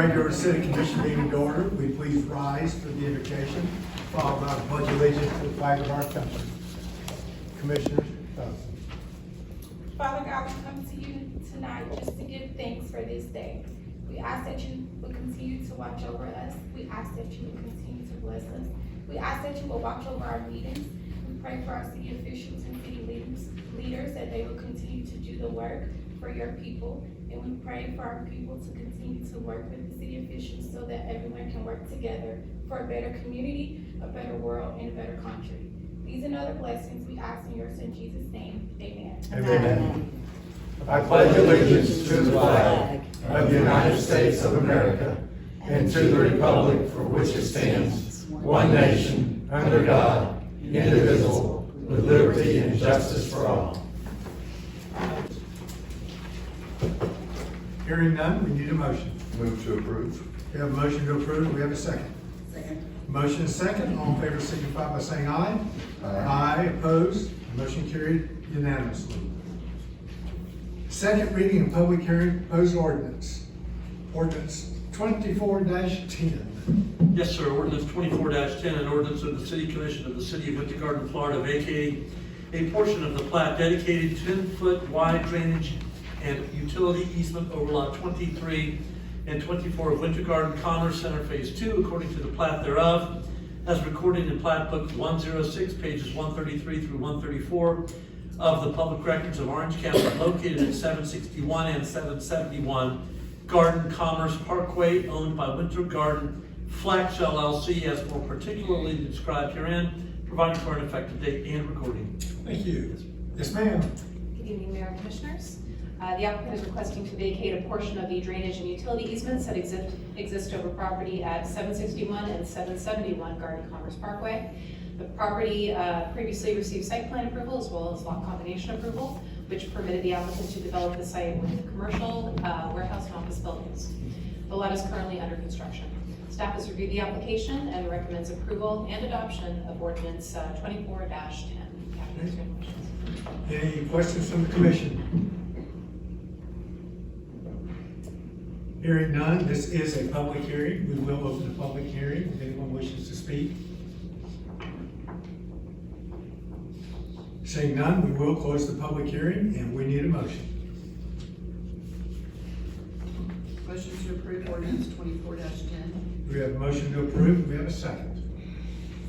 regular city commission meeting to order. We please rise for the invocation, followed by the pledge of allegiance to the flag of our country. Commissioner Dawson. Father God, we come to you tonight just to give thanks for this day. We ask that you will continue to watch over us. We ask that you will continue to bless us. We ask that you will watch over our meetings. We pray for our city officials and city leaders that they will continue to do the work for your people. And we pray for our people to continue to work with the city officials so that everyone can work together for a better community, a better world, and a better country. These and other blessings we ask in your son Jesus' name. Amen. Amen. I pledge allegiance to the flag of the United States of America and to the republic for which it stands, one nation, under God, indivisible, with liberty and justice for all. Hearing none, we need a motion. Move to approve. We have a motion to approve. Do we have a second? Second. Motion is second. All in favor signify by saying aye. Aye. Opposed? Motion carried unanimously. Second reading and public hearing, proposed ordinance. Ordinance 24-10. Yes, sir. Ordinance 24-10, an ordinance of the City Commission of the City of Winter Garden, Florida, vacating a portion of the plat dedicated 10-foot wide drainage and utility easement over lot 23 and 24 of Winter Garden Commerce Center Phase 2, according to the plat thereof, as recorded in Plat Book 106, pages 133 through 134 of the public records of Orange County, located at 761 and 771 Garden Commerce Parkway, owned by Winter Garden Flex LLC, as more particularly described herein, providing for an effective date and recording. Thank you. Yes, ma'am. Good evening, Mayor and Commissioners. The applicant is requesting to vacate a portion of the drainage and utility easements that exist over property at 761 and 771 Garden Commerce Parkway. The property previously received site plan approval as well as lot combination approval, which permitted the applicant to develop the site with commercial, warehouse, and office buildings. The lot is currently under construction. Staff has reviewed the application and recommends approval and adoption of ordinance 24-10. Any questions from the commission? Hearing none, this is a public hearing. We will open the public hearing if anyone wishes to speak. Seeing none, we will close the public hearing and we need a motion. Motion to approve ordinance 24-10. We have a motion to approve. We have a second.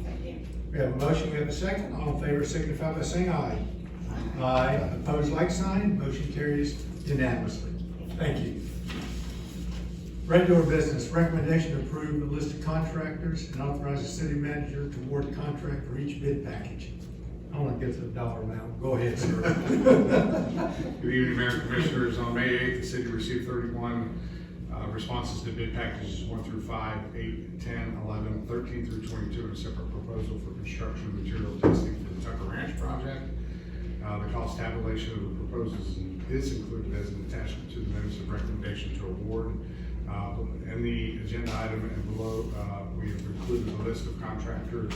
Second. We have a motion. We have a second. All in favor signify by saying aye. Aye. Opposed, like sign. Motion carries unanimously. Thank you. Regular business, recommendation to approve the list of contractors and authorize the city manager to award the contract for each bid package. I want to get to the dollar amount. Go ahead, sir. Good evening, Mayor and Commissioners. On May 8th, the city received 31 responses to bid packages 1 through 5, 8, 10, 11, 13 through 22, and a separate proposal for construction material testing for the Tucker Ranch project. The cost tabulation of the proposals is included as an attachment to the notice of recommendation to award. In the agenda item and below, we have included a list of contractors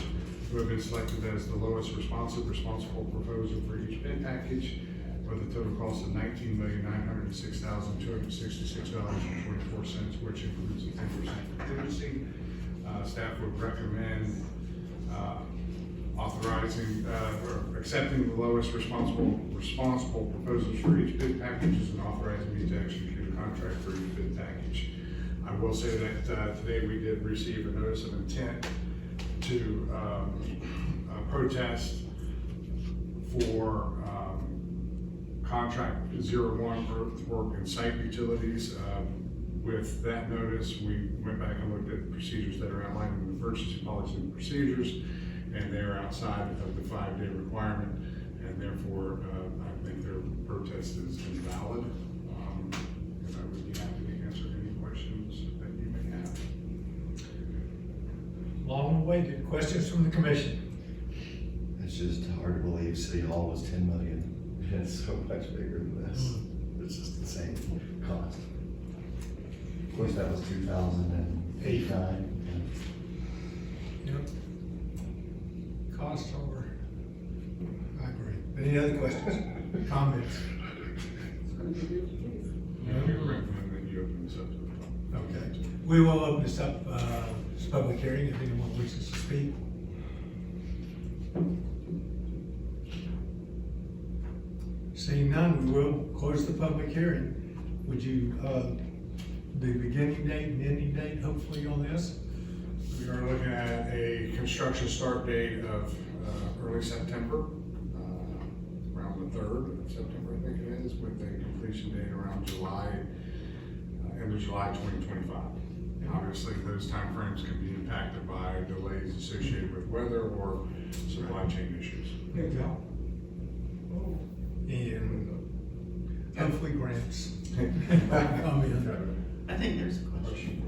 who have been selected as the lowest responsible proposer for each bid package, with a total cost of $19,906,266.24, which includes a 10% contingency. Staff would recommend authorizing or accepting the lowest responsible proposals for each bid packages and authorizing me to execute a contract for each bid package. I will say that today we did receive a notice of intent to protest for contract 01 earthwork and site utilities. With that notice, we went back and looked at procedures that are outlined in the purchasing policy and procedures, and they are outside of the 5-day requirement, and therefore I think their protest is invalid. And I would be happy to answer any questions that you may have. Long awaited. Questions from the commission? It's just hard to believe City Hall was 10 million. It's so much bigger than this. It's just the same cost. Of course, that was 2008, 9. Yep. Cost over. I agree. Any other questions? Comments? I would recommend that you open this up to the public. Okay. We will open this up, this public hearing if anyone wishes to speak. Seeing none, we will close the public hearing. Would you, the beginning date and ending date hopefully on this? We are looking at a construction start date of early September, around the 3rd of September, I think it is, with a completion date around July, end of July 2025. And obviously, those timeframes can be impacted by delays associated with weather or supply chain issues. And hopefully grants. Come in. I think there's a question.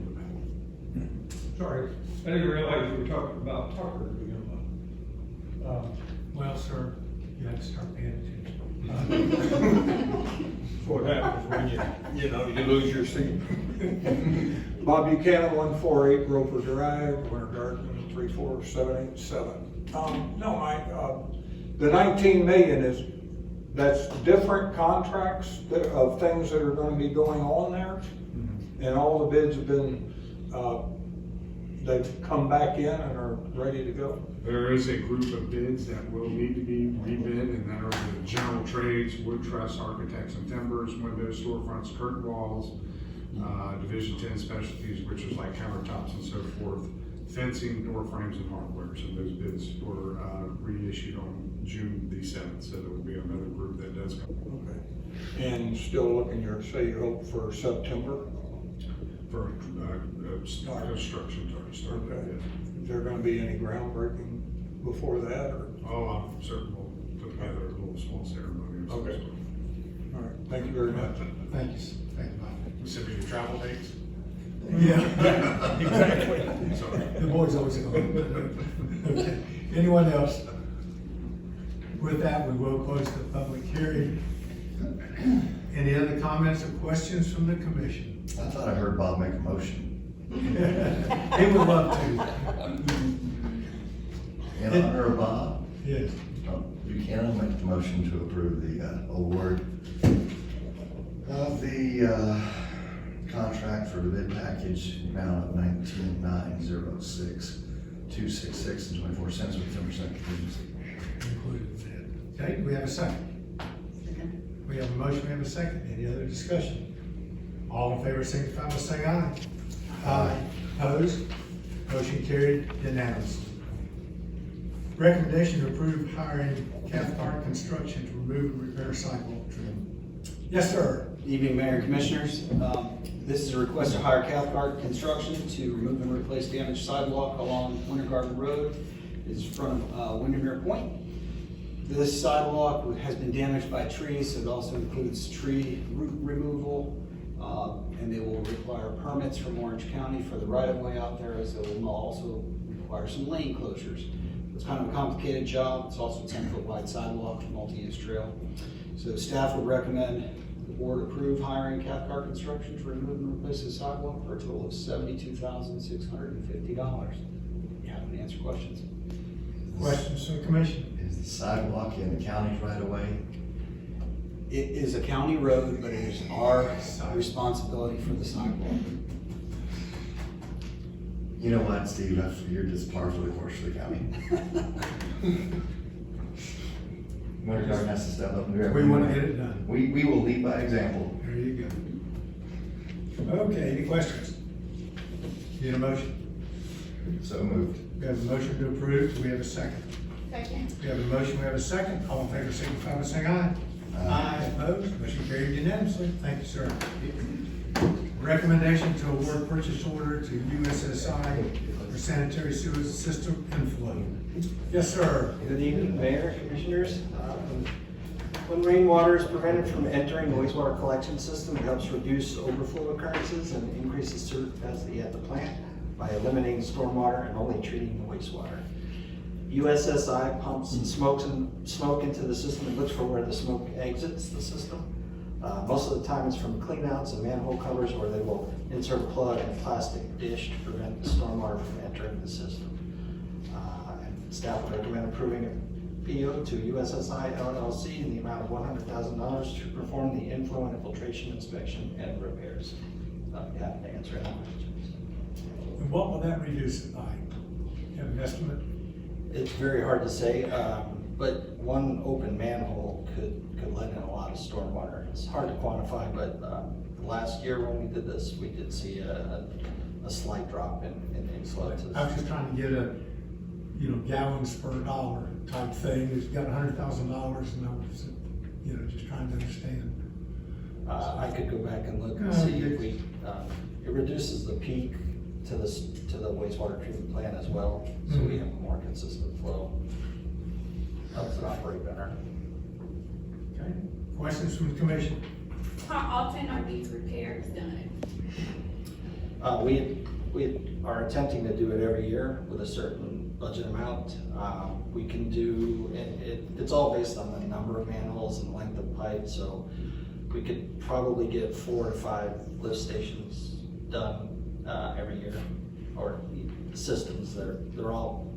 Sorry, I didn't realize you were talking about Tucker to begin with. Well, sir, you have to start paying attention. That's what happens when you lose your seat. Bob Buchanan, 148 Roper Drive, Winter Garden, 34787. The 19 million that's different contracts of things that are gonna be going on there? And all the bids have been, they've come back in and are ready to go? There is a group of bids that will need to be rebid, and that are the general trades, wood truss, architects and timbers, windows, storefronts, curtain walls, Division 10 specialties, which is like countertops and so forth, fencing, door frames and hardware. So those bids were reissued on June the 7th, so there will be another group that does come. Okay. And still looking, you hope for September? For construction to start. Okay. Is there gonna be any groundbreaking before that, or? Oh, I'm certain we'll put together a little small ceremony. of some Okay. sort. All right, thank you very much. Thank you, thank you, Bob. Send me your travel dates. Yeah, exactly. Sorry. The boys always go. Okay. Anyone else? With that, we will close the public hearing. Any other comments or questions from the commission? I thought I heard Bob make a motion. He would love to. In honor of Bob, Yes. Buchanan make the motion to approve the award of the contract for the bid package amount of $19,906,266 and 24 cents with 10% contingency. Included in that. Okay, do we have a second? Second. We have a motion, we have a second. Any other discussion? All in favor, signify by saying aye. Aye. Opposed? Motion carried unanimously. Recommendation to approve hiring Cathcart Construction to remove and repair sidewalk trim. Yes, sir. Evening, Mayor and Commissioners. This is a request to hire Cathcart Construction to remove and replace damaged sidewalk along Winter Garden Road. It's from Windermere Point. This sidewalk has been damaged by trees, so it also includes tree root removal, and they will require permits from Orange County for the right-of-way out there, as it will also require some lane closures. It's kind of a complicated job. It's also a 10-foot wide sidewalk, multi-use trail. So staff would recommend the board approve hiring Cathcart Construction to remove and replace the sidewalk for a total of $72,650. You have any answer questions? Questions from the commission? Is the sidewalk in the county's right away? It is a county road, but it is our responsibility for the sidewalk. You know what, Steve, you're just par for the course for the county. Winter Garden has to step up and do We everything. want to get it done. We will lead by example. There you go. Okay, any questions? Need a motion? So moved. We have a motion to approve. Do we have a second? Second. We have a motion, we have a second. All in favor, signify by saying aye. Aye. Opposed? Motion carried unanimously. Thank you, sir. Recommendation to award purchase order to USSI for sanitary sewer system inflow. Yes, sir. Good evening, Mayor, Commissioners. When rainwater is prevented from entering the wastewater collection system, it helps reduce overflow occurrences and increases sewer capacity at the plant by eliminating stormwater and only treating the wastewater. USSI pumps and smoke into the system and looks for where the smoke exits the system. Most of the time it's from cleanouts and manhole covers where they will insert a plug and a plastic dish to prevent the stormwater from entering the system. And staff would recommend approving a PO to USSI LLC in the amount of $100,000 to perform the inflow and infiltration inspection and repairs. Happy to answer any questions. And what will that reduce it by? You have an estimate? It's very hard to say, but one open manhole could let in a lot of stormwater. It's hard to quantify, but last year when we did this, we did see a slight drop in influxes. I was just trying to get a, gallons per dollar type thing. It's got $100,000 and I was, just trying to understand. I could go back and look and Oh, see good. if we, it reduces the peak to the wastewater treatment plant as well, so we have a more consistent flow. Helps it operate better. Okay, questions from the commission? How often are these repairs done? We are attempting to do it every year with a certain budget amount. We can do, it's all based on the number of manholes and length of pipe, so we could probably get 4 to 5 lift stations done every year, or systems. They're all,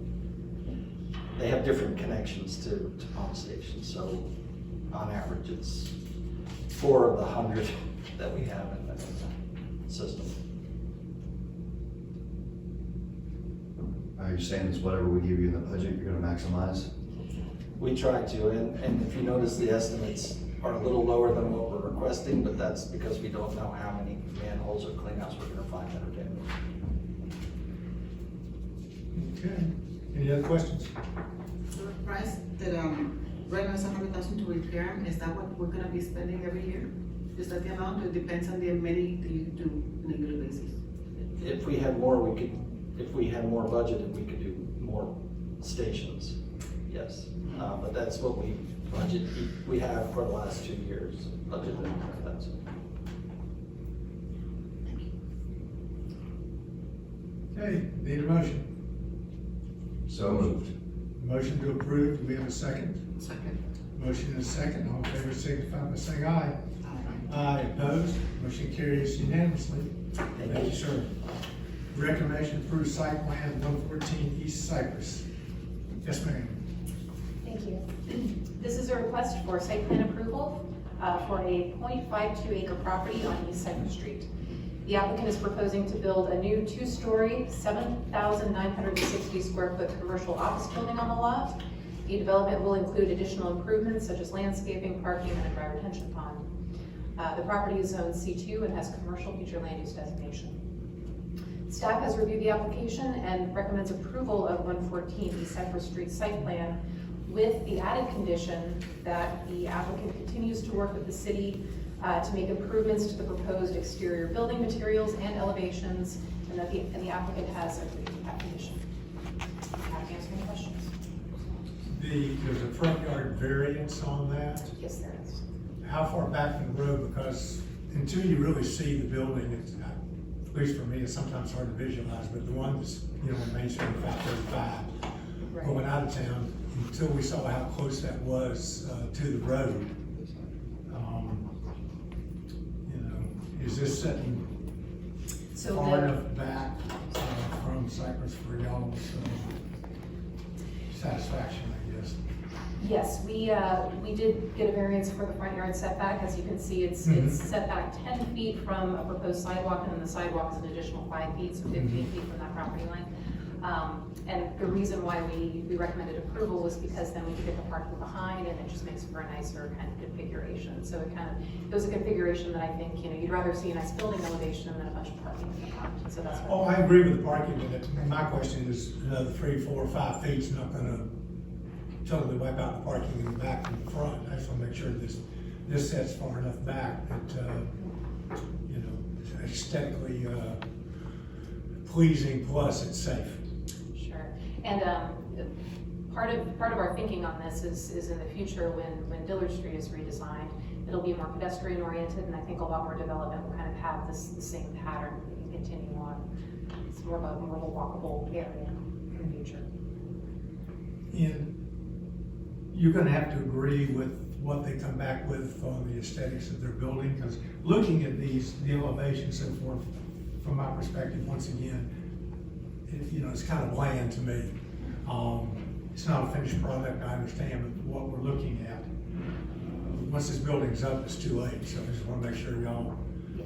they have different connections to pump stations, so on average, it's 4 of the 100 that we have in the system. Are you saying it's whatever we give you in the budget, you're gonna maximize? We try to, and if you notice, the estimates are a little lower than what we're requesting, but that's because we don't know how many manholes or cleanouts we're gonna find that are damaged. Okay, any other questions? The price that, right now is 100,000 to repair them, is that what we're gonna be spending every year? Is that the amount? It depends on the many that you do on a yearly basis. If we had more, if we had more budgeted, we could do more stations, yes. But that's what we have for the last 2 years, budgeted, that's. Okay, need a motion? So moved. Motion to approve, do we have a second? Second. Motion and a second, all in favor signify by saying aye. Aye. Aye, opposed, motion carries unanimously. Thank you, sir. Recommendation approved site plan 114 East Cypress. Yes, ma'am. Thank you. This is a request for site plan approval for a .52 acre property on East Cypress Street. The applicant is proposing to build a new 2-story, 7,960 square foot commercial office building on the lot. The development will include additional improvements such as landscaping, parking, and a dry retention pond. The property is zoned C2 and has commercial future land use designation. Staff has reviewed the application and recommends approval of 114 East Cypress Street site plan with the added condition that the applicant continues to work with the city to make improvements to the proposed exterior building materials and elevations, and that the applicant has agreed with that condition. Happy to answer any questions. There's a front yard variance on that. Yes, there is. How far back from the road? Because until you really see the building, it's, at least for me, it's sometimes hard to visualize, but the one that's, on Main Street 535, Right. going out of town, until we saw how close that was to the road, is this setting So far the, enough back from Cypress for y'all's satisfaction, I guess? yes, we did get a variance for the front yard setback. As you can see, it's set back 10 feet from a proposed sidewalk, and then the sidewalk is an additional 5 feet, so 15 feet from that property line. And the reason why we recommended approval was because then we could get the parking behind, and it just makes for a nicer kind of configuration. So it was a configuration that I think, you'd rather see a nice building elevation than a bunch of parking in the front. So that's Oh, why. I agree with the parking, but my question is, another 3, 4, 5 feet's not gonna totally wipe out the parking in the back and the front. I just wanna make sure this sets far enough back that, aesthetically, pleasing, plus it's safe. Sure. And part of our thinking on this is in the future when Dillard Street is redesigned, it'll be more pedestrian oriented, and I think a lot more development will kind of have the same pattern that we can continue on. It's more of a walkable area in the future. And you're gonna have to agree with what they come back with on the aesthetics of their building, because looking at the elevations and so forth, from my perspective, once again, it's kind of bland to me. It's not a finished product, I understand, but what we're looking at, once this building's up, it's too late, so I just wanna make sure y'all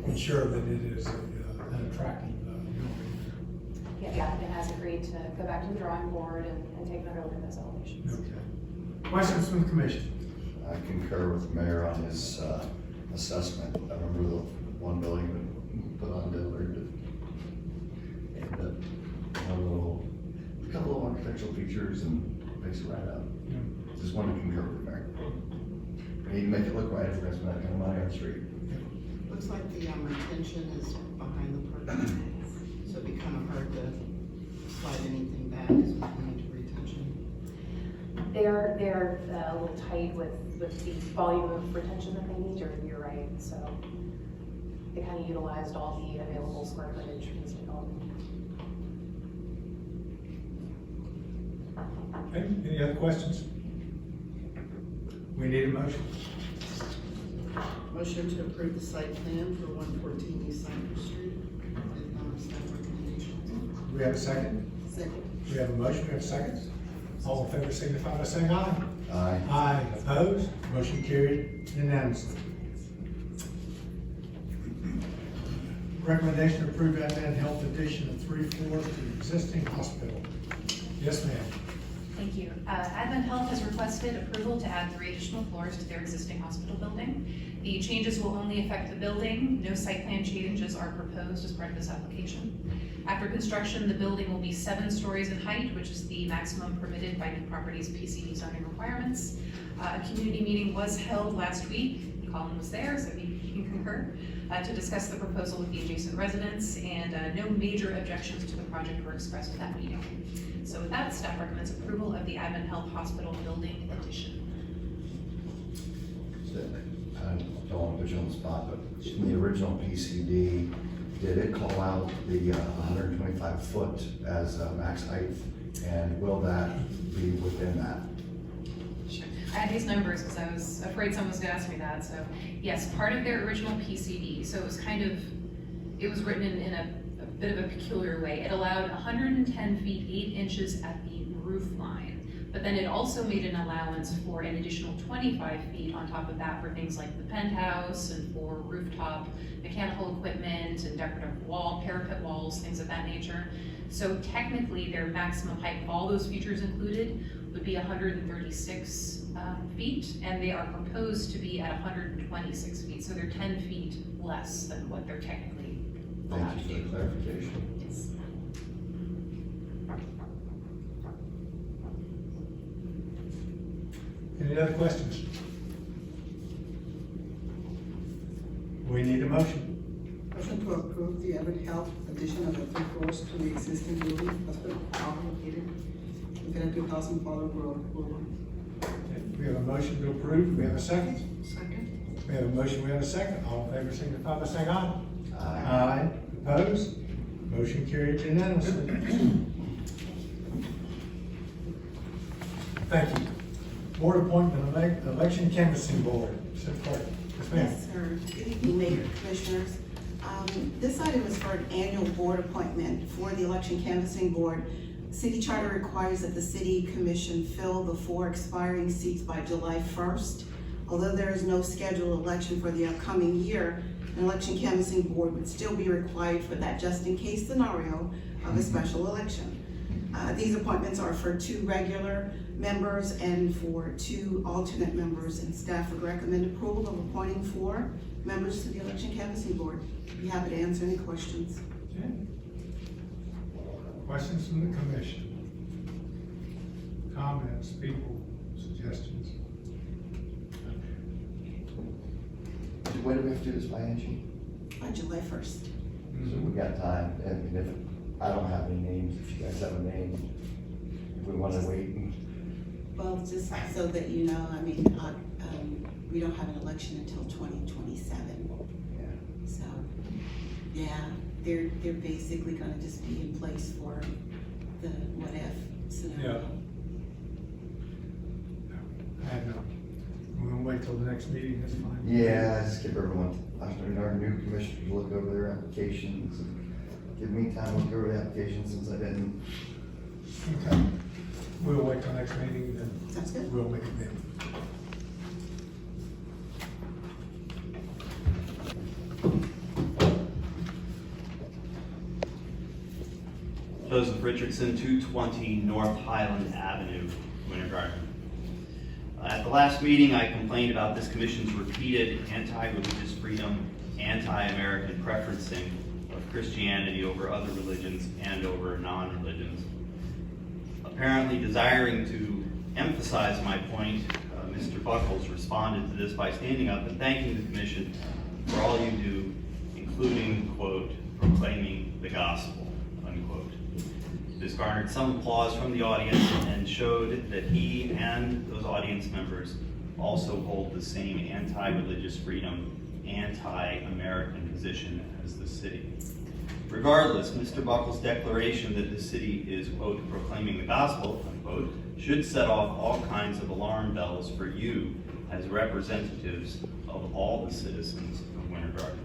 ensure that it is an attractive building. yeah, the applicant has agreed to go back to the drawing board and take another look at those elevations. Okay. Questions from the commission? I concur with the mayor on his assessment. I remember the one building that put on Dillard. And a couple of architectural features and fix it right up. Just wanted to concur with the mayor. We need to make it look right if we're gonna spend that kind of money on the street. Looks like the retention is behind the parking, so it'd be kind of hard to slide anything back as we come into retention. They're a little tight with the volume of retention that they need, you're right, so they kind of utilized all the available square footage for this development. Okay, any other questions? We need a motion. Motion to approve the site plan for 114 East Cypress Street with staff recommendations. We have a second? Second. We have a motion, we have a second. All in favor signify by saying aye. Aye. Aye. Opposed? Motion carried unanimously. Recommendation to approve Advent Health addition of 3 floors to the existing hospital. Yes, ma'am. Thank you. Advent Health has requested approval to add 3 additional floors to their existing hospital building. The changes will only affect the building. No site plan changes are proposed as part of this application. After construction, the building will be 7 stories in height, which is the maximum permitted by new properties' PCD zoning requirements. A community meeting was held last week. Colin was there, so he can concur, to discuss the proposal with the adjacent residents, and no major objections to the project were expressed at that meeting. So with that, staff recommends approval of the Advent Health Hospital building addition. I don't want to put you on the spot, but in the original PCD, did it call out the 125 foot as max height? And will that be within that? Sure. I had these numbers because I was afraid someone was gonna ask me that, so yes, part of their original PCD, so it was it was written in a bit of a peculiar way. It allowed 110 feet, 8 inches at the roof line. But then it also made an allowance for an additional 25 feet on top of that for things like the penthouse and for rooftop mechanical equipment and decorative parapet walls, things of that nature. So technically their maximum height, with all those features included, would be 136 feet, and they are proposed to be at 126 feet. So they're 10 feet less than what they're technically allowed Thank to you for do. the clarification. Yes. Any other questions? We need a motion. Motion to approve the Advent Health addition of the 3 floors to the existing building, hospital, located within a 2,000 Pollard Road, Louisville. Okay, we have a motion to approve. We have a second. Second. We have a motion, we have a second. All in favor signify by saying aye. Aye. Opposed? Motion carried unanimously. Thank you. Board appointment, election canvassing board. City Clerk. Yes, ma'am. Yes, sir. Good evening, Mayor, Commissioners. This item is for an annual board appointment for the election canvassing board. City charter requires that the city commission fill the 4 expiring seats by July 1st. Although there is no scheduled election for the upcoming year, an election canvassing board would still be required for that just in case scenario of a special election. These appointments are for 2 regular members and for 2 alternate members, and staff would recommend approval of appointing 4 members to the election canvassing board. Be happy to answer any questions. Okay. Questions from the commission? Comments, people, suggestions? When do we have to do this by, Angie? By July 1st. So we got time, and if, I don't have any names, if you guys have a name, if we want to wait. Well, just so that you know, I mean, we don't have an election until 2027. Yeah. So, yeah, they're basically gonna just be in place for the what if scenario. I have no. We're gonna wait till the next meeting, that's fine. Yeah, just give everyone, our new commissioners look over their applications, and give me time to look over the applications since I didn't. Okay. We'll wait till next meeting, then Sounds good. we'll make it then. So Joseph Richardson, 220 North Highland Avenue, Winter Garden. At the last meeting, I complained about this commission's repeated anti-religious freedom, anti-American preferencing of Christianity over other religions and over non-religions. Apparently desiring to emphasize my point, Mr. Buckles responded to this by standing up and thanking the commission for all you do, including, quote, proclaiming the gospel, unquote. This garnered some applause from the audience and showed that he and those audience members also hold the same anti-religious freedom, anti-American position as the city. Regardless, Mr. Buckles' declaration that the city is, quote, proclaiming the gospel, unquote, should set off all kinds of alarm bells for you as representatives of all the citizens of Winter Garden.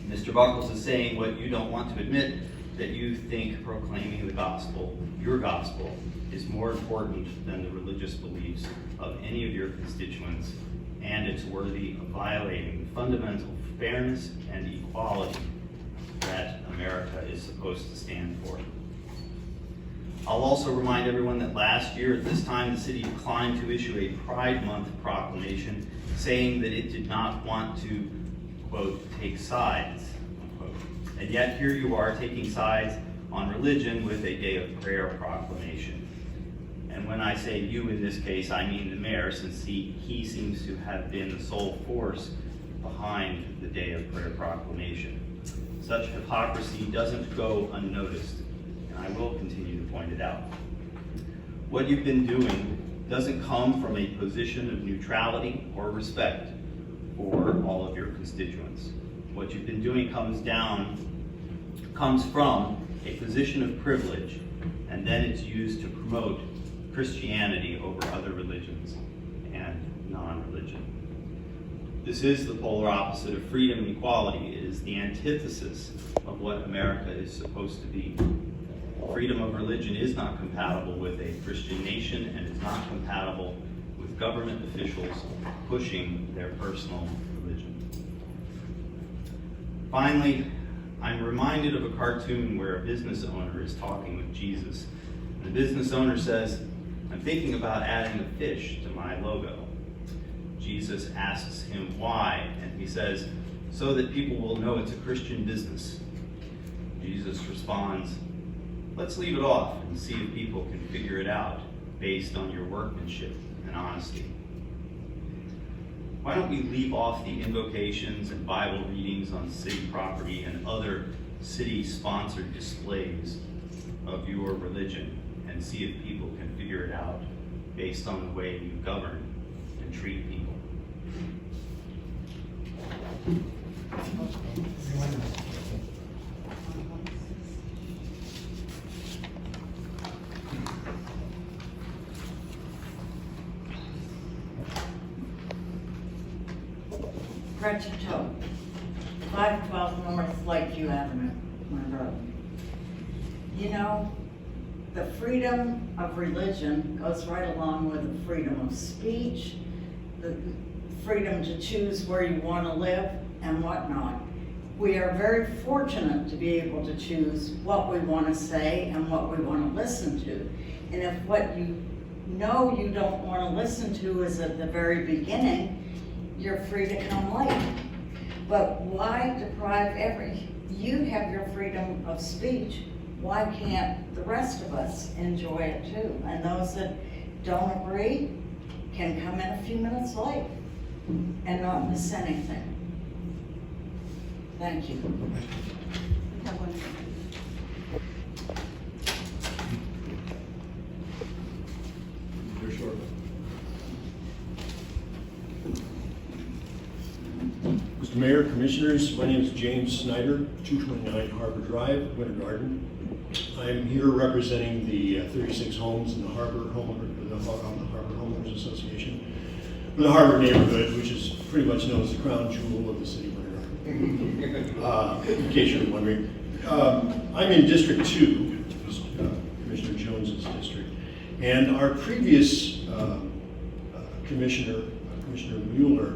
Mr. Buckles is saying what you don't want to admit, that you think proclaiming the gospel, your gospel, is more important than the religious beliefs of any of your constituents, and it's worthy of violating the fundamental fairness and equality that America is supposed to stand for. I'll also remind everyone that last year at this time, the city declined to issue a Pride Month proclamation saying that it did not want to, quote, take sides, unquote. And yet here you are taking sides on religion with a Day of Prayer proclamation. And when I say you in this case, I mean the mayor, since he seems to have been the sole force behind the Day of Prayer proclamation. Such hypocrisy doesn't go unnoticed, and I will continue to point it out. What you've been doing doesn't come from a position of neutrality or respect for all of your constituents. What you've been doing comes from a position of privilege, and then it's used to promote Christianity over other religions and non-religion. This is the polar opposite of freedom and equality. It is the antithesis of what America is supposed to be. Freedom of religion is not compatible with a Christian nation, and is not compatible with government officials pushing their personal religion. Finally, I'm reminded of a cartoon where a business owner is talking with Jesus. The business owner says, "I'm thinking about adding a fish to my logo." Jesus asks him why, and he says, "So that people will know it's a Christian business." Jesus responds, "Let's leave it off and see if people can figure it out based on your workmanship and honesty." Why don't we leave off the invocations and Bible readings on city property and other city-sponsored displays of your religion and see if people can figure it out based on the way you govern and treat people? Gretchen Tote, 512 North Lakeview Avenue, Monroe. You know, the freedom of religion goes right along with the freedom of speech, the freedom to choose where you want to live and whatnot. We are very fortunate to be able to choose what we want to say and what we want to listen to. And if what you know you don't want to listen to is at the very beginning, you're free to come late. But why deprive you have your freedom of speech, why can't the rest of us enjoy it too? And those that don't agree can come in a few minutes late and not miss anything. Thank you. Mr. Mayor, Commissioners, my name is James Snyder, 229 Harbor Drive, Winter Garden. I'm here representing the 36 homes in the Harbor Homeowners Association, in the Harbor neighborhood, which is pretty much known as the crown jewel of the city of Winter Garden, in case you're wondering. I'm in District 2, Commissioner Jones's district, and our previous Commissioner Mueller,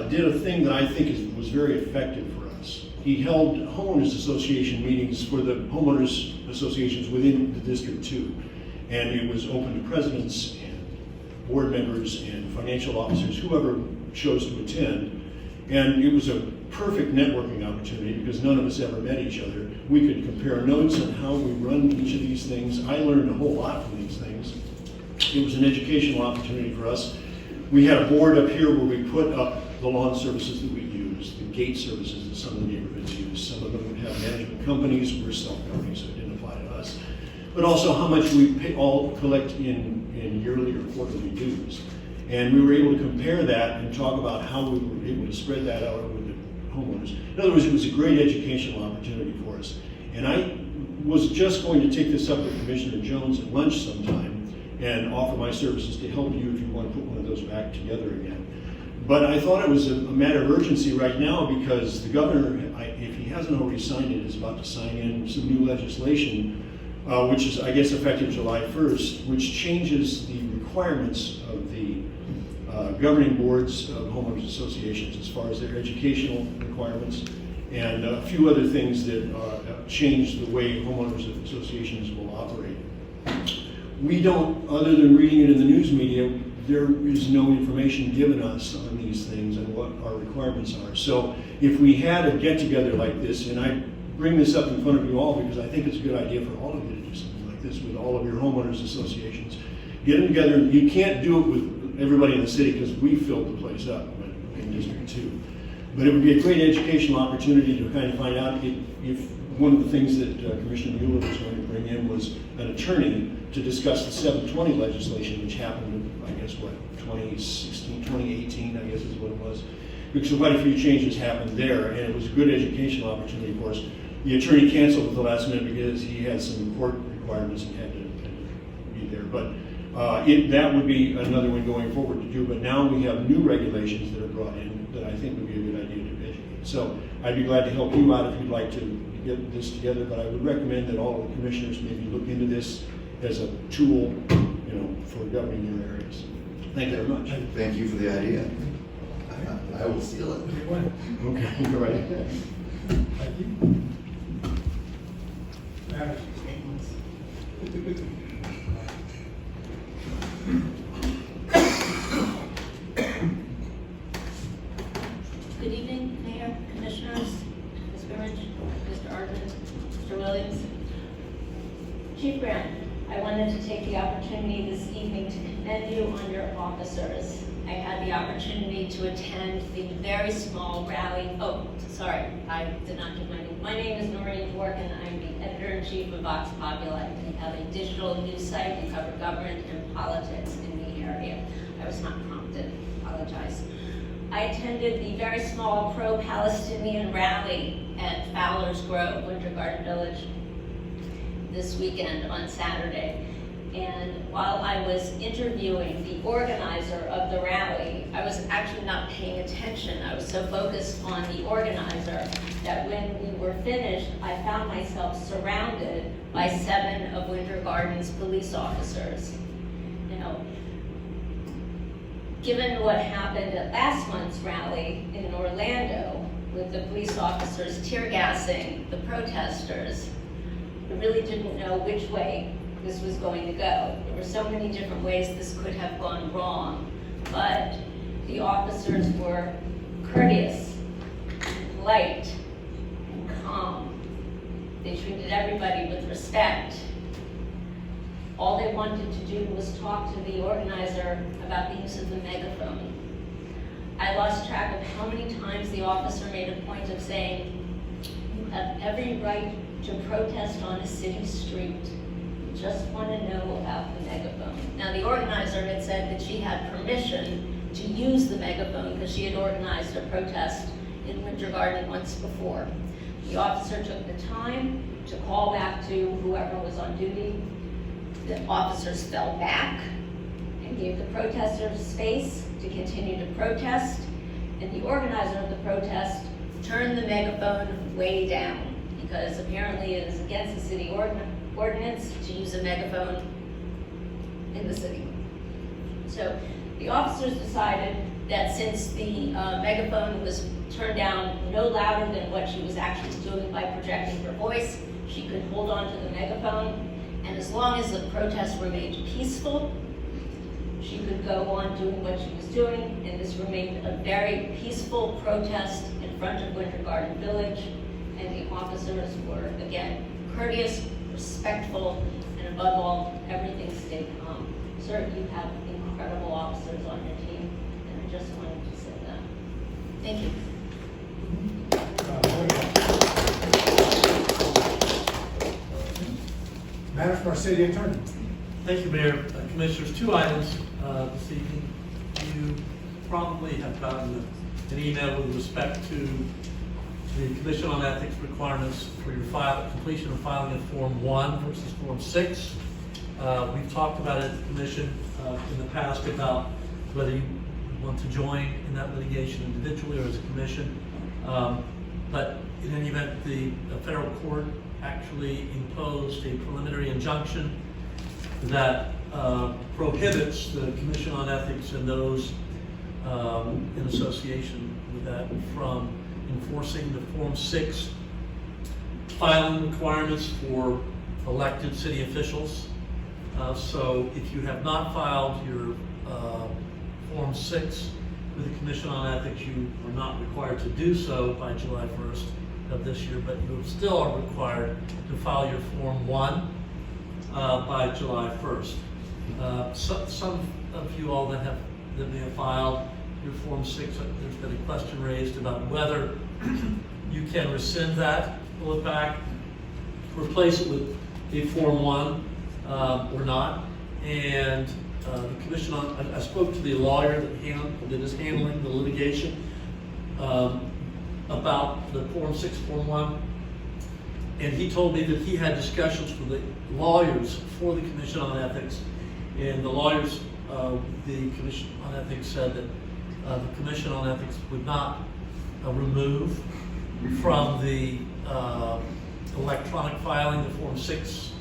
did a thing that I think was very effective for us. he held homeowners association meetings for the homeowners associations within the district too. And it was open to presidents and board members and financial officers, whoever chose to attend. And it was a perfect networking opportunity because none of us ever met each other. We could compare notes on how we run each of these things. I learned a whole lot from these things. It was an educational opportunity for us. We had a board up here where we put up the lawn services that we use, the gate services that some of the neighborhoods use. Some of them have management companies, we're self-governing, so it didn't apply to us. But also how much we all collect in yearly or quarterly dues. And we were able to compare that and talk about how we were able to spread that out over the homeowners. In other words, it was a great educational opportunity for us. And I was just going to take this up with Commissioner Jones at lunch sometime and offer my services to help you if you want to put one of those back together again. But I thought it was a matter of urgency right now because the governor, if he hasn't already signed it, is about to sign in some new legislation, which is, I guess, effective July 1st, which changes the requirements of the governing boards of homeowners associations as far as their educational requirements and a few other things that change the way homeowners associations will operate. We don't, other than reading it in the news media, there is no information given us on these things and what our requirements are. So if we had a get-together like this, and I bring this up in front of you all because I think it's a good idea for all of you to do something like this with all of your homeowners associations. Get them together. You can't do it with everybody in the city because we filled the place up in District 2. But it would be a great educational opportunity to kind of find out if one of the things that Commissioner Mueller was going to bring in was an attorney to discuss the 720 legislation, which happened, I guess, what, 2016, 2018, I guess is what it was. Because quite a few changes happened there, and it was a good educational opportunity for us. The attorney canceled at the last minute because he had some court requirements and had to be there. But that would be another one going forward to do. But now we have new regulations that are brought in that I think would be a good idea to educate. So I'd be glad to help you out if you'd like to get this together, but I would recommend that all of the commissioners maybe look into this as a tool, for governing your areas. Thank you very much. Thank you for the idea. I will steal it. Okay, go right ahead. Thank you. Madam. Good evening, Mayor, Commissioners, Ms. Burridge, Mr. Ardman, Mr. Williams. Chief Grant, I wanted to take the opportunity this evening to commend you on your officers. I had the opportunity to attend the very small rally. Oh, sorry, I did not give my name. My name is Noreen Dworkin. I'm the editor-in-chief of Vox Populi. We have a digital news site. We cover government and politics in the area. I was not prompted. Apologize. I attended the very small pro-Palestinian rally at Fowler's Grove, Winter Garden Village, this weekend on Saturday. And while I was interviewing the organizer of the rally, I was actually not paying attention. I was so focused on the organizer that when we were finished, I found myself surrounded by 7 of Winter Garden's police officers. Given what happened at last month's rally in Orlando with the police officers tear gassing the protesters, I really didn't know which way this was going to go. There were so many different ways this could have gone wrong, but the officers were courteous, polite, and calm. They treated everybody with respect. All they wanted to do was talk to the organizer about the use of the megaphone. I lost track of how many times the officer made a point of saying, "You have every right to protest on a city street. We just want to know about the megaphone." Now, the organizer had said that she had permission to use the megaphone because she had organized a protest in Winter Garden once before. The officer took the time to call back to whoever was on duty. The officers fell back and gave the protesters space to continue to protest, and the organizer of the protest turned the megaphone way down because apparently it is against the city ordinance to use a megaphone in the city. So the officers decided that since the megaphone was turn down no louder than what she was actually doing by projecting her voice. She could hold on to the megaphone, and as long as the protest remained peaceful, she could go on doing what she was doing, and this remained a very peaceful protest in front of Winter Garden Village, and the officers were, again, courteous, respectful, and above all, everything stayed calm. Sir, you have incredible officers on your team, and I just wanted to say that. Thank you. Matters for our city attorney. Thank you, Mayor. Commissioners, 2 items this evening. You probably have gotten an email with respect to the Commission on Ethics requirements for your completion of filing of Form 1 versus Form 6. We've talked about it at the Commission in the past about whether you want to join in that litigation individually or as a commission. But in any event, the federal court actually imposed a preliminary injunction that prohibits the Commission on Ethics and those in association with that from enforcing the Form 6 filing requirements for elected city officials. So if you have not filed your Form 6 with the Commission on Ethics, you are not required to do so by July 1st of this year, but you still are required to file your Form 1 by July 1st. Some of you all that may have filed your Form 6, there's been a question raised about whether you can rescind that, pull it back, replace it with a Form 1 or not. And the Commission I spoke to the lawyer that is handling the litigation about the Form 6, Form 1. And he told me that he had discussions with the lawyers for the Commission on Ethics, and the lawyers, the Commission on Ethics said that the Commission on Ethics would not remove from the electronic filing the Form 6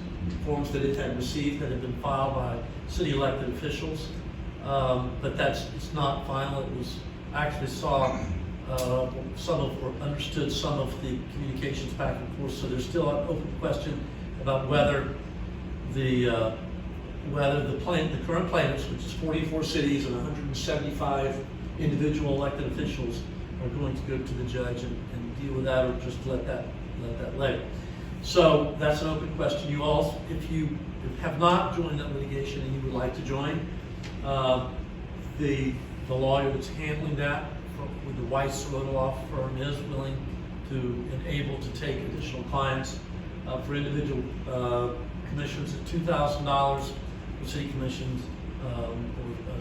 forms that it had received that had been filed by city elected officials. But it's not final. It was actually understood some of the communications back and forth, so there's still an open question about whether the current plaintiffs, which is 44 cities and 175 individual elected officials, are going to go to the judge and deal with that, or just let that lay. So that's an open question. You all, if you have not joined that litigation and you would like to join, the lawyer that's handling that with the Weiss Rodoloff firm is willing to and able to take additional clients for individual commissions at $2,000, for city commissions or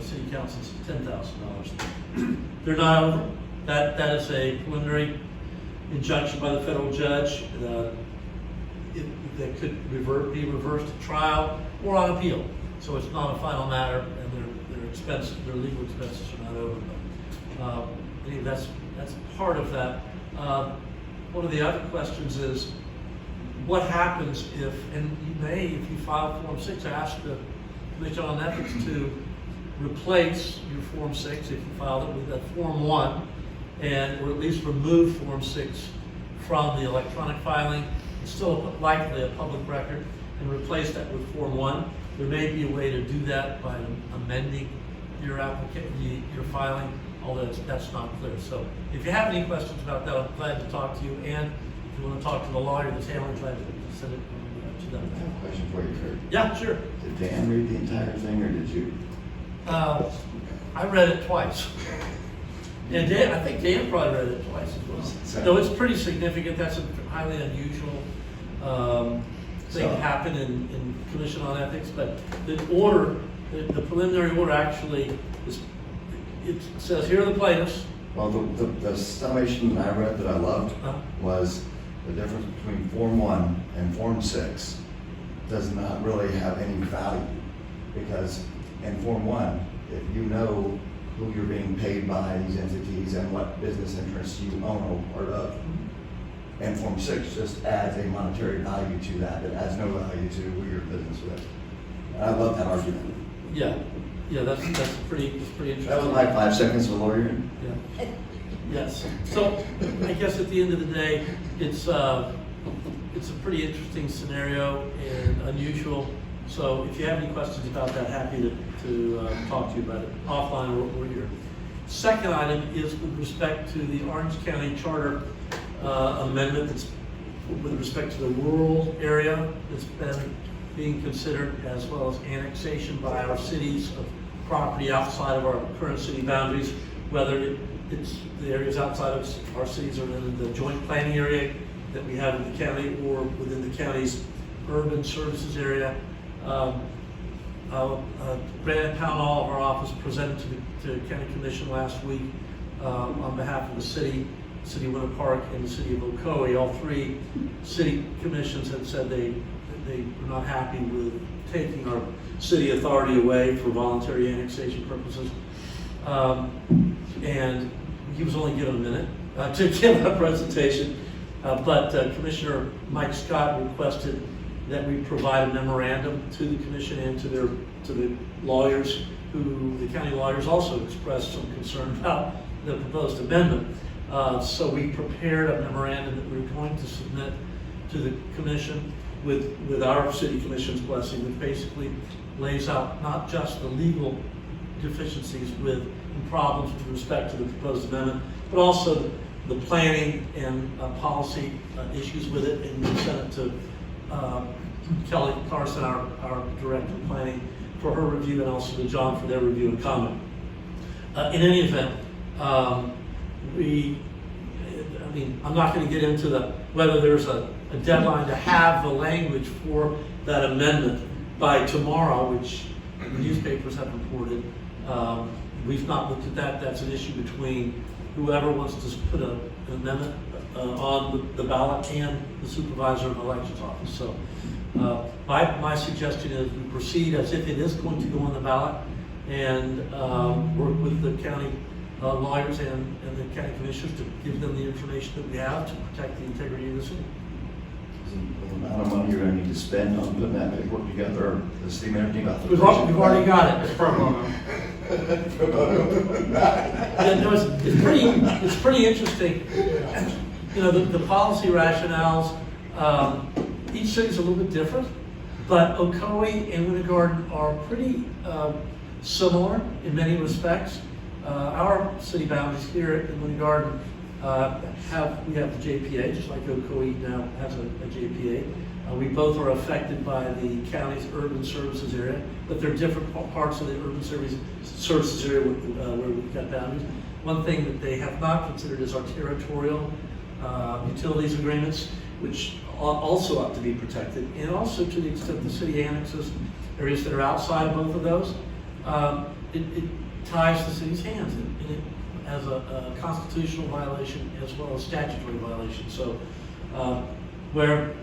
city councils at $10,000. They're not over. That is a preliminary injunction by the federal judge that could be reversed at trial or on appeal. So it's not a final matter, and their legal expenses are not over. Anyway, that's part of that. One of the other questions is, what happens if you file Form 6, ask the Commission on Ethics to replace your Form 6, if you filed it with a Form 1, or at least remove Form 6 from the electronic filing. It's still likely a public record, and replace that with Form 1. There may be a way to do that by amending your filing, although that's not clear. So if you have any questions about that, I'm glad to talk to you. And if you want to talk to the lawyer that's handling, glad to send it to them. I have a question for you, Kurt. Yeah, sure. Did Dan read the entire thing, or did you? I read it twice. And I think Dan probably read it twice as well. No, it's pretty significant. That's a highly unusual thing to happen in Commission on Ethics. But the order, the preliminary order actually it says here are the plaintiffs. Well, the summation that I read that I loved was the difference between Form 1 and Form 6 does not really have any value, because in Form 1, if you know who you're being paid by, these entities, and what business interests you own or part of, and Form 6 just adds a monetary value to that. It adds no value to who you're business with. And I love that argument. Yeah, that's pretty interesting. That was my 5 seconds of a lawyer. Yeah. Yes, so I guess at the end of the day, it's a pretty interesting scenario and unusual. So if you have any questions about that, happy to talk to you about it offline or here. Second item is with respect to the Orange County Charter amendment that's with respect to the rural area that's been being considered, as well as annexation by our cities of property outside of our current city boundaries, whether it's the areas outside of our cities or in the joint planning area that we have in the county or within the county's urban services area. Brandon Pownall of our office presented to the County Commission last week on behalf of the city of Winter Park and the city of Ocoee. All three city commissions had said they were not happy with taking our city authority away for voluntary annexation purposes. And he was only given a minute to give a presentation, but Commissioner Mike Scott requested that we provide a memorandum to the commission and to the lawyers, who the county lawyers also expressed some concern about the proposed amendment. So we prepared a memorandum that we're going to submit to the commission with our city commission's blessing, which basically lays out not just the legal deficiencies and problems with respect to the proposed amendment, but also the planning and policy issues with it, and we sent it to Kelly Carson, our director of planning, for her review, and also to John for their review and comment. In any event, I'm not going to get into whether there's a deadline to have the language for that amendment by tomorrow, which the newspapers have reported. We've not looked at that. That's an issue between whoever wants to put an amendment on the ballot and the supervisor of the elections office. So my suggestion is we proceed as if it is going to go on the ballot, and work with the county lawyers and the county commissioners to give them the information that we have to protect the integrity of the city. The amount of money you're going to need to spend on putting that paperwork together, the city manager about the. We've already got it. It's pro bono. Yeah, no, it's pretty interesting. You know, the policy rationales, each city's a little bit different, but Ocoee and Winter Garden are pretty similar in many respects. Our city boundaries here in Winter Garden we have the JPA, just like Ocoee now has a JPA. We both are affected by the county's urban services area, but they're different parts of the urban services area where we've got boundaries. One thing that they have not considered is our territorial utilities agreements, which also ought to be protected, and also to the extent the city annexes areas that are outside both of those, it ties the city's hands, and it has a constitutional violation as well as statutory violation. So where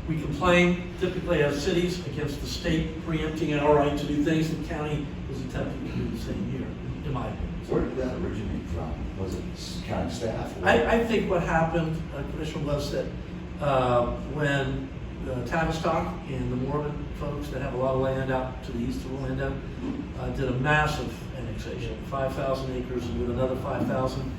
we complain typically as cities against the state preempting our right to do things, the county is attempting to do the same here, in my opinion. Where did that originate from? Was it county staff? I think what happened, Commissioner, was that when Tavistock and the Mormon folks that have a lot of land out to the east of Orlando did a massive annexation, 5,000 acres, and with another 5,000,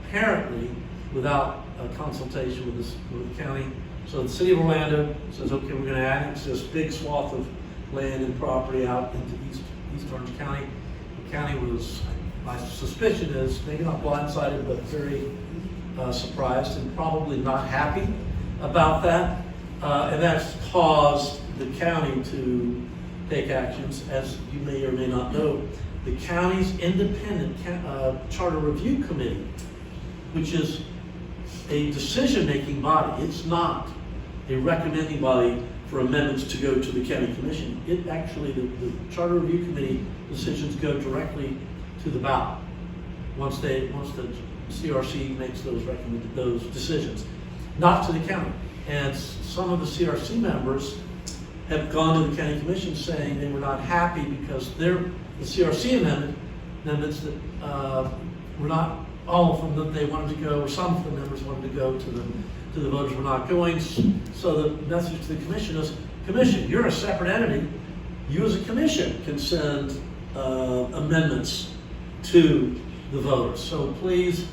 apparently without a consultation with the county. So the city of Orlando says, okay, we're going to annex this big swath of land and property out into East Orange County. The county was, my suspicion is, maybe not blindsided, but very surprised and probably not happy about that. And that's caused the county to take actions. As you may or may not know, the county's independent charter review committee, which is a decision-making body, it's not a recommending body for amendments to go to the county commission. It actually, the charter review committee decisions go directly to the ballot once the CRC makes those decisions, not to the county. And some of the CRC members have gone to the county commission saying they were not happy because the CRC amendments that were not all of them that they wanted to go, or some of the members wanted to go to the voters were not going. So the message to the commission is, commission, you're a separate entity. You as a commission can send amendments to the voters. So please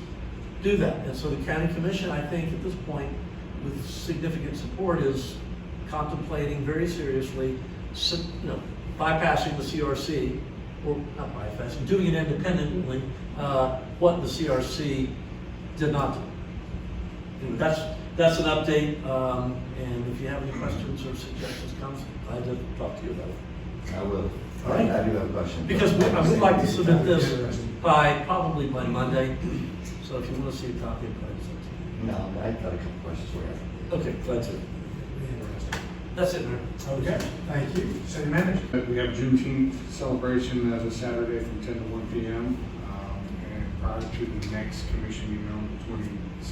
do that. And so the county commission, I think at this point, with significant support, is contemplating very seriously, bypassing the CRC, or not bypassing, doing it independently, what the CRC did not do. And that's an update, and if you have any questions or suggestions, comments, I'd love to talk to you about it. I will. All right. I do have a question. Because I would like to submit this probably by Monday, so if you want to see a copy, please. No, I got a couple questions for you. Okay, glad to. That's it, Mayor. Okay, thank you. City Manager? We have Juneteenth celebration as a Saturday from 10 to 1 p.m. And prior to the next commission meeting on the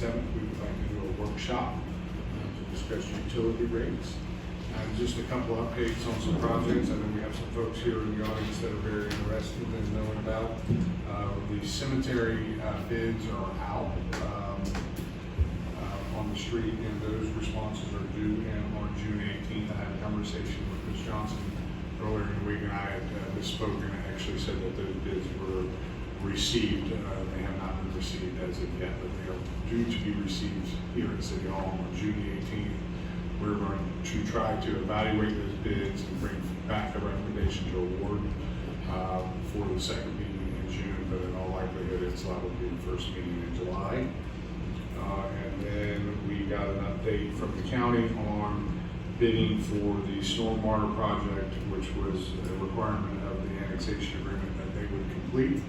27th, we would like to do a workshop to discuss utility rates. And just a couple updates on some projects. I know we have some folks here in the audience that are very interested in knowing about. The cemetery bids are out on the street, and those responses are due on June 18th. I had a conversation with Ms. Johnson earlier in the week, and I had misspoken and actually said that those bids were received. They have not been received as of yet, but they are due to be received here at City Hall on June 18th. We're going to try to evaluate those bids and bring back a recommendation to award for the second meeting in June, but in all likelihood, it's liable to be the first meeting in July. And then we got an update from the county on bidding for the stormwater project, which was a requirement of the annexation agreement that they would complete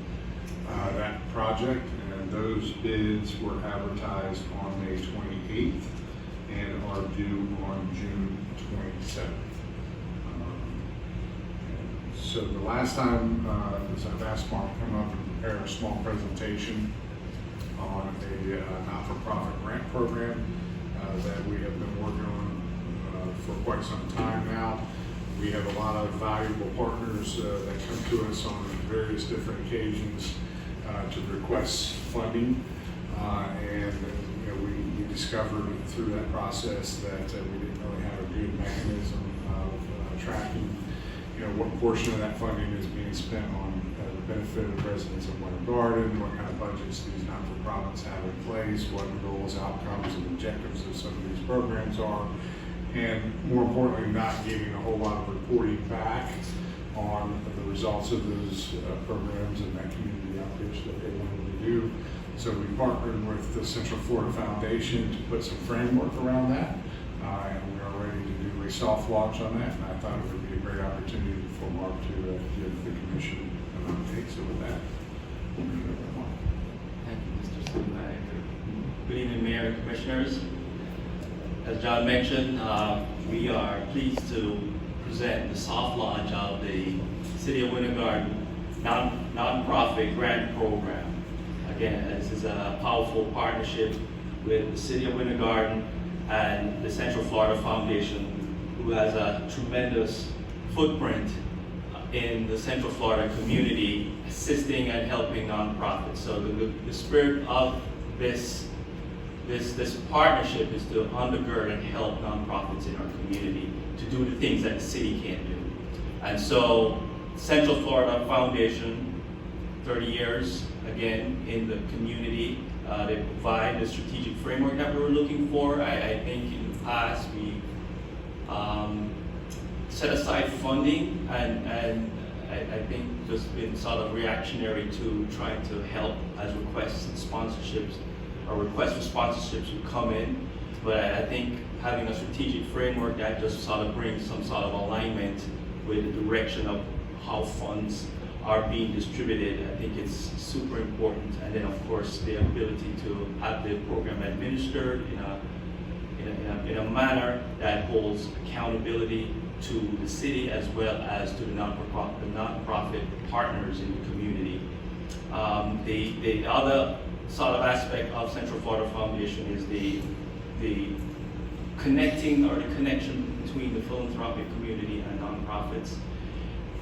that project. And those bids were advertised on May 28th and are due on June 27th. So the last time, I've asked Mark to come up and prepare a small presentation on a not-for-profit grant program that we have been working on for quite some time now. We have a lot of valuable partners that come to us on various different occasions to request funding, and we discovered through that process that we didn't really have a good mechanism of tracking what portion of that funding is being spent on the benefit of residents of Winter Garden, what kind of budgets these not-for-profits have in place, what the goals, outcomes, and objectives of some of these programs are, and more importantly, not getting a whole lot of reporting back on the results of those programs and that community outreach that they wanted to do. So we partnered with the Central Florida Foundation to put some framework around that, and we are ready to do a soft launch on that, and I thought it would be a great opportunity for Mark to give the commission an update. So with that, Thank you, Mr. Supervisor. Good evening, Mayor and Commissioners. As John mentioned, we are pleased to present the soft launch of the City of Winter Garden non-profit grant program. Again, this is a powerful partnership with the City of Winter Garden and the Central Florida Foundation, who has a tremendous footprint in the Central Florida community, assisting and helping nonprofits. So the spirit of this partnership is to undergird and help nonprofits in our community to do the things that the city can't do. And so Central Florida Foundation, 30 years, again, in the community, they provide the strategic framework that we were looking for. I think in the past we set aside funding, and I think just been sort of reactionary to trying to help as requests and sponsorships, or requests for sponsorships would come in. But I think having a strategic framework that just sort of brings some sort of alignment with the direction of how funds are being distributed, I think it's super important. And then of course the ability to have the program administered in a manner that holds accountability to the city as well as to the nonprofit partners in the community. The other sort of aspect of Central Florida Foundation is the connection between the philanthropic community and nonprofits.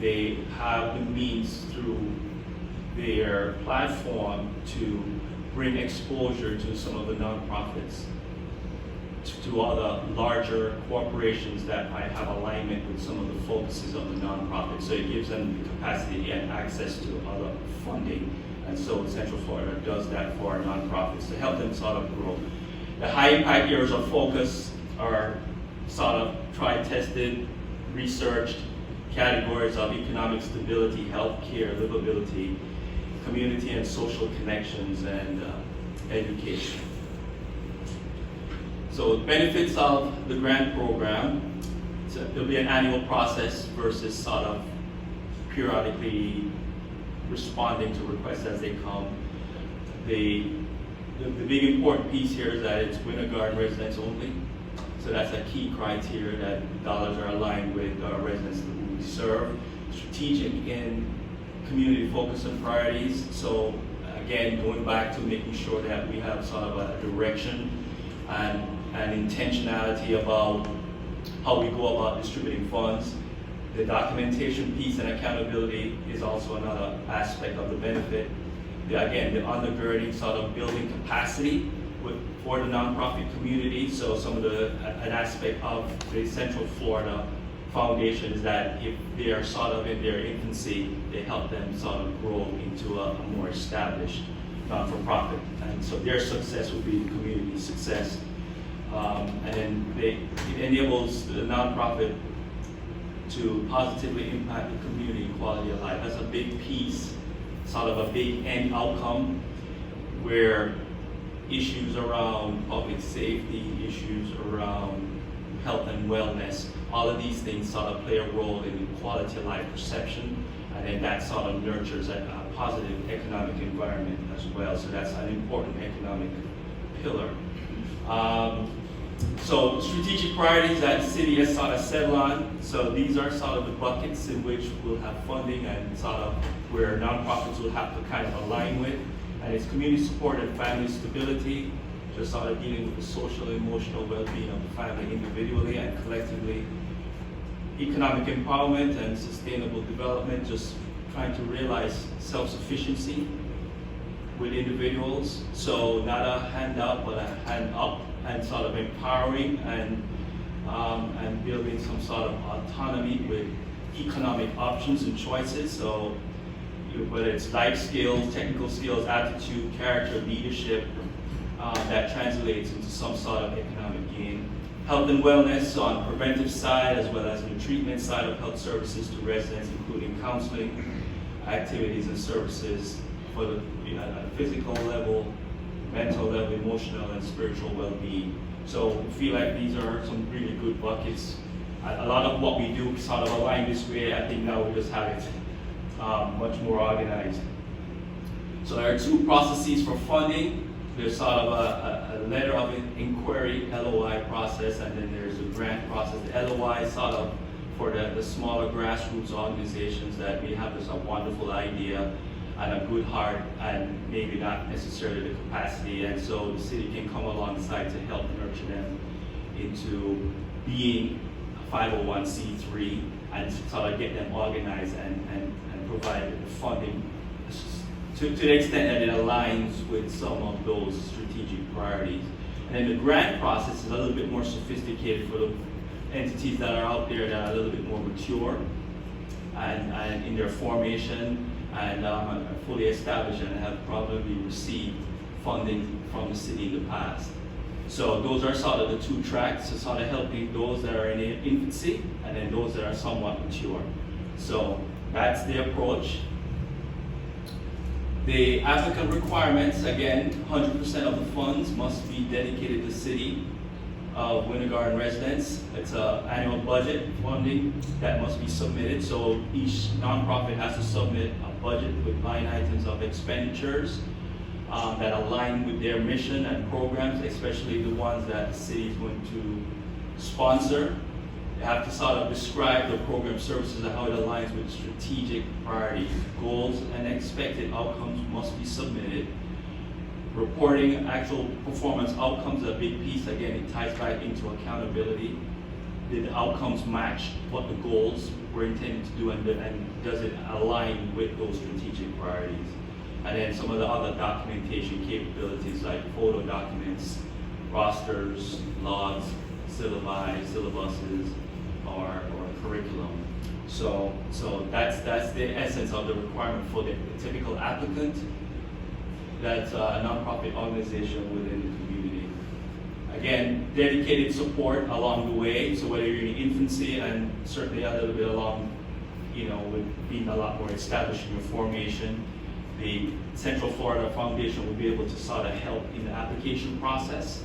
They have the means through their platform to bring exposure to some of the nonprofits, to other larger corporations that might have alignment with some of the focuses of the nonprofit. So it gives them the capacity and access to other funding. And so Central Florida does that for our nonprofits to help them sort of grow. The high impact areas of focus are sort of tried, tested, researched categories of economic stability, healthcare, livability, community and social connections, and education. So benefits of the grant program, so there'll be an annual process versus sort of periodically responding to requests as they come. The big important piece here is that it's Winter Garden residents only. So that's a key criteria, that dollars are aligned with our residents who we serve. Strategic in community focus and priorities. So again, going back to making sure that we have sort of a direction and intentionality about how we go about distributing funds. The documentation piece and accountability is also another aspect of the benefit. Again, the undergirding sort of building capacity for the nonprofit community. So an aspect of the Central Florida Foundation is that if they are sort of in their infancy, they help them sort of grow into a more established not-for-profit. And so their success will be the community's success. And then it enables the nonprofit to positively impact the community and quality of life. That's a big piece, sort of a big end outcome, where issues around public safety, issues around health and wellness, all of these things sort of play a role in the quality of life perception, and then that sort of nurtures a positive economic environment as well. So that's an important economic pillar. So strategic priorities that the city has sort of settled on. So these are sort of the buckets in which we'll have funding and sort of where nonprofits will have to kind of align with. And it's community support and family stability, just sort of dealing with the social and emotional well-being of the family individually and collectively. Economic empowerment and sustainable development, just trying to realize self-sufficiency with individuals. So not a hand out, but a hand up, and sort of empowering and building some sort of autonomy with economic options and choices. So whether it's life skills, technical skills, attitude, character, leadership, that translates into some sort of economic gain. Health and wellness on preventive side as well as the treatment side of health services to residents, including counseling, activities and services for the physical level, mental level, emotional and spiritual well-being. So we feel like these are some really good buckets. A lot of what we do sort of align this way. I think now we just have it much more organized. So there are two processes for funding. There's sort of a letter of inquiry, LOI process, and then there's a grant process. The LOI is sort of for the smaller grassroots organizations that may have this a wonderful idea and a good heart and maybe not necessarily the capacity, and so the city can come alongside to help nurture them into being a 501c3 and sort of get them organized and provide the funding to the extent that it aligns with some of those strategic priorities. And then the grant process is a little bit more sophisticated for the entities that are out there that are a little bit more mature and in their formation and are fully established and have probably received funding from the city in the past. So those are sort of the two tracks, so sort of helping those that are in infancy and then those that are somewhat mature. So that's the approach. The applicant requirements, again, 100% of the funds must be dedicated to city of Winter Garden residents. It's an annual budget funding that must be submitted. So each nonprofit has to submit a budget with line items of expenditures that align with their mission and programs, especially the ones that the city is going to sponsor. They have to sort of describe the program services and how it aligns with strategic priorities. Goals and expected outcomes must be submitted. Reporting actual performance outcomes is a big piece. Again, it ties back into accountability. Did the outcomes match what the goals were intended to do, and does it align with those strategic priorities? And then some of the other documentation capabilities like photo documents, rosters, logs, syllabi, syllabuses, or curriculum. So that's the essence of the requirement for the typical applicant. that's a nonprofit organization within the community. Again, dedicated support along the way, so whether you're in infancy and certainly a little bit along, with being a lot more established in your formation, the Central Florida Foundation will be able to sort of help in the application process.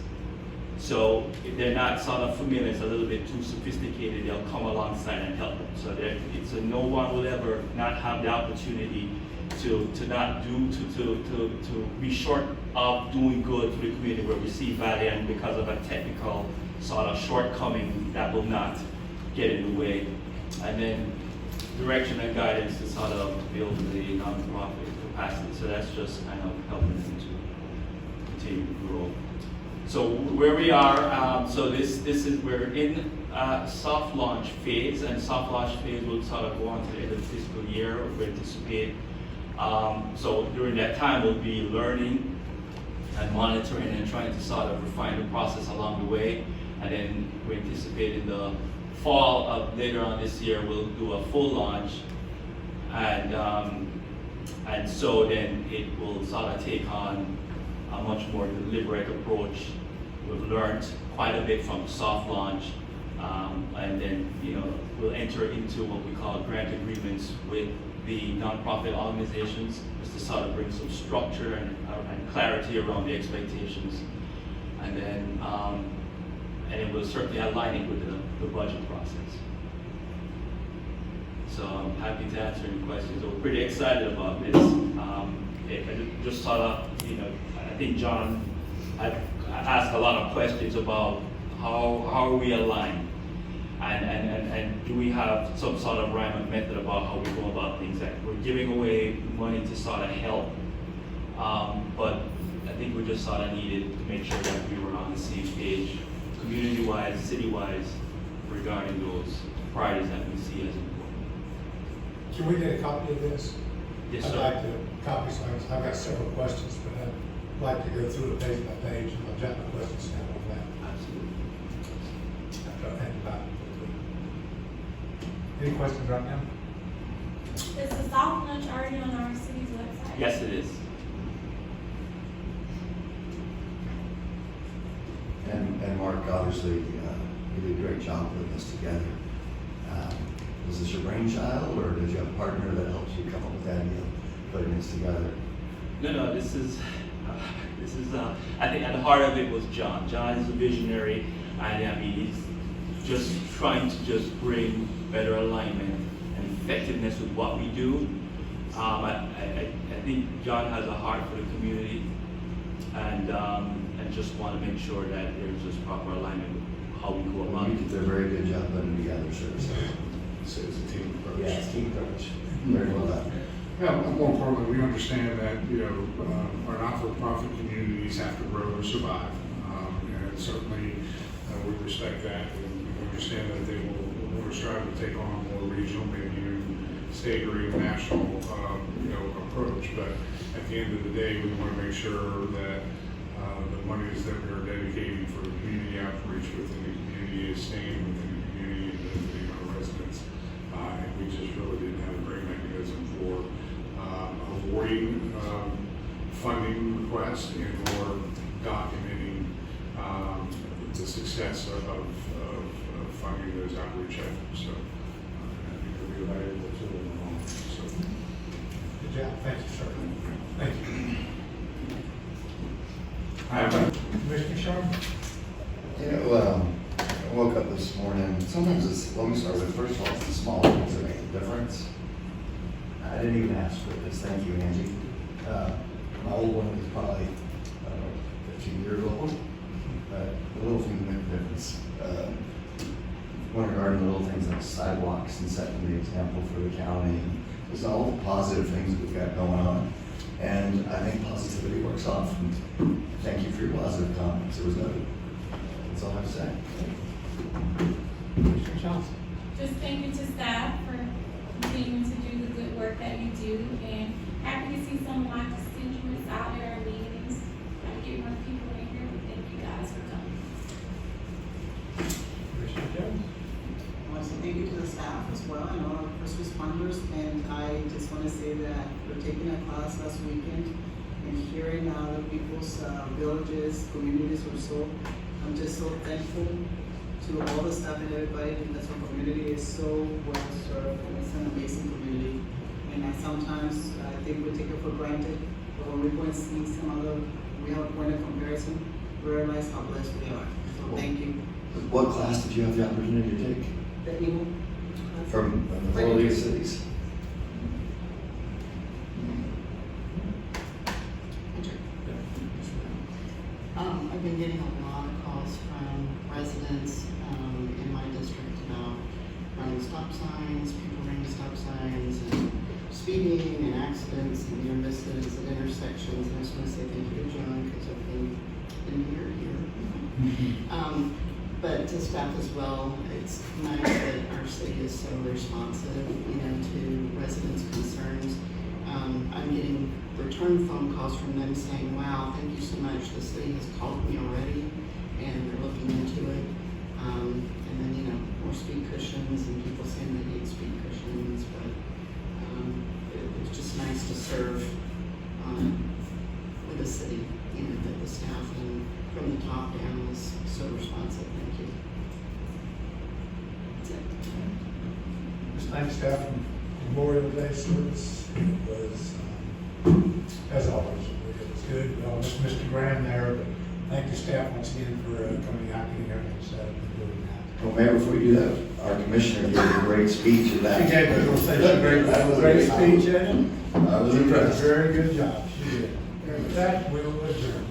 So if they're not sort of familiar, it's a little bit too sophisticated, they'll come alongside and help them. So no one will ever not have the opportunity to be short of doing good to the community where we see value, and because of a technical sort of shortcoming, that will not get in the way. And then direction and guidance to sort of build the nonprofit capacity. So that's just kind of helping them to continue to grow. So where we are, so we're in soft launch phase, and soft launch phase will sort of go on to the end of the fiscal year. We anticipate. So during that time, we'll be learning and monitoring and trying to sort of refine the process along the way. And then we anticipate in the fall of later on this year, we'll do a full launch. And so then it will sort of take on a much more deliberate approach. We've learned quite a bit from soft launch. And then, we'll enter into what we call grant agreements with the nonprofit organizations, just to sort of bring some structure and clarity around the expectations. And then we'll certainly align it with the budget process. So I'm happy to answer any questions. We're pretty excited about this. Just sort of, I think John asked a lot of questions about how are we aligned, and do we have some sort of rhyme and method about how we go about things. That we're giving away money to sort of help, but I think we just sort of needed to make sure that we were on the same page, community-wise, city-wise, regarding those priorities that we see as important. Can we get a copy of this? Yes, I'd sir. like to copy some. I've got several questions, but I'd like to go through it page by page, and I'll jot my questions down on that. Absolutely. After I think about it. Any questions right now? Is the soft launch already on our city's website? Yes, it is. And Mark, obviously, you did a great job putting this together. Was this your brainchild, or did you have a partner that helped you come up with that idea, putting this together? No, this is, I think at the heart of it was John. John is a visionary, and he's just trying to just bring better alignment and effectiveness with what we do. I think John has a heart for the community, and just want to make sure that there's just proper alignment with how we go about You it. did a very good job putting it together, sir. So it's a team approach. Yeah, it's team approach. Very well done. Well, more importantly, we understand that, our not-for-profit communities have to grow to survive. And certainly, we respect that, and we understand that they will strive to take on a more regional, maybe even state or even national, approach. But at the end of the day, we want to make sure that the monies that we are dedicating for community outreach within the community is staying within the community and benefiting our residents. And we just really didn't have a great mechanism for avoiding funding requests and/or documenting the success of funding those outreach efforts. So I think it'll be a valuable tool in the long run. So, Good job. Thank you, sir. Thank you. Commissioner Sharp? I woke up this morning, sometimes let me start with, first of all, it's the small things that make a difference. I didn't even ask for this, thank you, Angie. My old one was probably, 15 years old, but the little things make a difference. Winter Garden, little things like sidewalks and setting the example for the county, just all the positive things that we've got going on. And I think positivity works off, and thank you for your positive comments, it was noted. That's all I have to say. Commissioner Johnson? Just thank you to staff for continuing to do the good work that you do, and happy to see some of my constituents out at our meetings. Trying to get more people in here, but thank you guys for coming. Commissioner Jones? I want to say thank you to the staff as well and all our first responders, and I just want to say that we're taking a class last weekend and hearing the people's villages, communities or so. I'm just so thankful to all the staff and everybody, because our community is so well served, and it's an amazing community. And sometimes I think we take it for granted, but when we go and see some other, we have a point of comparison, we realize how blessed we are. So thank you. What class did you have the opportunity to take? The Eagle. From the Four League of Cities? I've been getting a lot of calls from residents in my district about running stop signs, people running stop signs, and speeding and accidents and near misses at intersections. And I just want to say thank you to John, because I've been in here. But to staff as well, it's nice that our city is so responsive, to residents' concerns. I'm getting return phone calls from them saying, wow, thank you so much, the city has called me already, and they're looking into it. And then, more speed cushions, and people saying they need speed cushions, but it's just nice to serve with the city, that the staff and from the top down is so responsive. Thank you. That's it. Just thank staff from Memorial Day service. It was, as always, it was good. Well, Mr. Graham there, but thank the staff once again for coming out and getting everything set up and doing that. Well, Mayor, before you do that, our commissioner gave a great speech at that. She gave a great speech, I was impressed. Very good job. She did. And with that, we will adjourn.